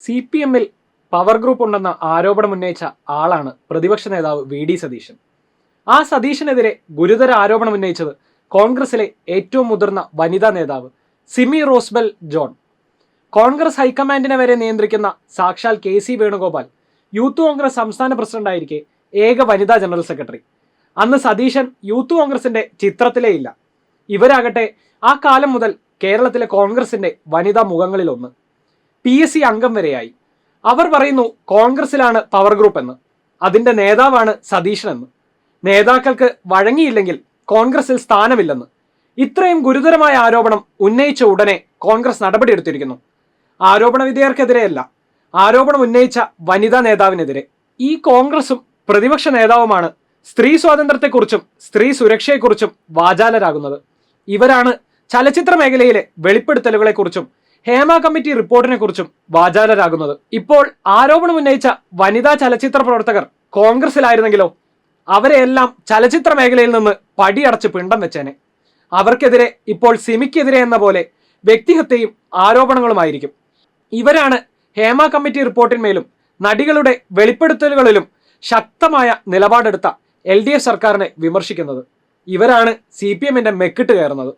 CPM-ൽ power group ഉണ്ടെന്ന ആരോപണം ഉന്നയിച്ച ആളാണ് പ്രതിപക്ഷ നേതാവ് VD സതീശൻ. ആ സതീശനെതിരെ ഗുരുതര ആരോപണം ഉന്നയിച്ചത് കോൺഗ്രസിലെ ഏറ്റവും മുതിർന്ന വനിതാ നേതാവ് സിമി റോസ്ബെൽ ജോൺ. കോൺഗ്രസ് ഹൈക്കമാൻഡിനെ വരെ നിയന്ത്രിക്കുന്ന സാക്ഷാൽ KC വേണുഗോപാൽ യൂത്ത് കോൺഗ്രസ് സംസ്ഥാന പ്രസിഡന്റായിരിക്കെ ഏക വനിതാ ജനറൽ സെക്രട്ടറി. അന്ന് സതീശൻ യൂത്ത് കോൺഗ്രസിന്റെ ചിത്രത്തിലേ ഇല്ല. ഇവരാകട്ടെ ആ കാലം മുതൽ കേരളത്തിലെ കോൺഗ്രസിന്റെ വനിതാ മുഖങ്ങളിലൊന്ന്. PSC അംഗം വരെയായി. അവർ പറയുന്നു കോൺഗ്രസിലാണ് പവർ ഗ്രൂപ്പ് എന്ന്, അതിന്റെ നേതാവാണ് സതീശൻ എന്ന്. നേതാക്കൾക്ക് വഴങ്ങിയില്ലെങ്കിൽ കോൺഗ്രസിൽ സ്ഥാനമില്ലെന്ന്. ഇത്രയും ഗുരുതരമായ ആരോപണം ഉന്നയിച്ച ഉടനെ കോൺഗ്രസ് നടപടിയെടുത്തിരിക്കുന്നു. ആരോപണ വിധേയർക്കെതിരെയല്ല, ആരോപണം ഉന്നയിച്ച വനിതാ നേതാവിനെതിരെ. ഈ കോൺഗ്രസും പ്രതിപക്ഷ നേതാവുമാണ് സ്ത്രീ സ്വാതന്ത്ര്യത്തെക്കുറിച്ചും സ്ത്രീ സുരക്ഷയെക്കുറിച്ചും വാചാലരാകുന്നത്. ഇവരാണ് ചലച്ചിത്ര മേഖലയിലെ വെളിപ്പെടുത്തലുകളെക്കുറിച്ചും ഹേമ കമ്മിറ്റി റിപ്പോർട്ടിനെ കുറിച്ചും വാചാലരാകുന്നത്. ഇപ്പോൾ ആരോപണം ഉന്നയിച്ച വനിതാ ചലച്ചിത്ര പ്രവർത്തകർ കോൺഗ്രസിലായിരുന്നെങ്കിലോ അവരെയെല്ലാം ചലച്ചിത്ര മേഖലയിൽ നിന്ന് പടിയടച്ച് പിണ്ടം വെച്ചേനെ. അവർക്കെതിരെ ഇപ്പോൾ സിമിക്കെതിരെ എന്ന പോലെ വ്യക്തിഹത്യയും ആരോപണങ്ങളുമായിരിക്കും. ഇവരാണ് ഹേമ കമ്മിറ്റി റിപ്പോർട്ടിന്മേലും നടികളുടെ വെളിപ്പെടുത്തലുകളിലും ശക്തമായ നിലപാടെടുത്ത LDF സർക്കാരിനെ വിമർശിക്കുന്നത്. ഇവരാണ് CPM-ന്റെ മെക്കിട്ട് കയറുന്നത്.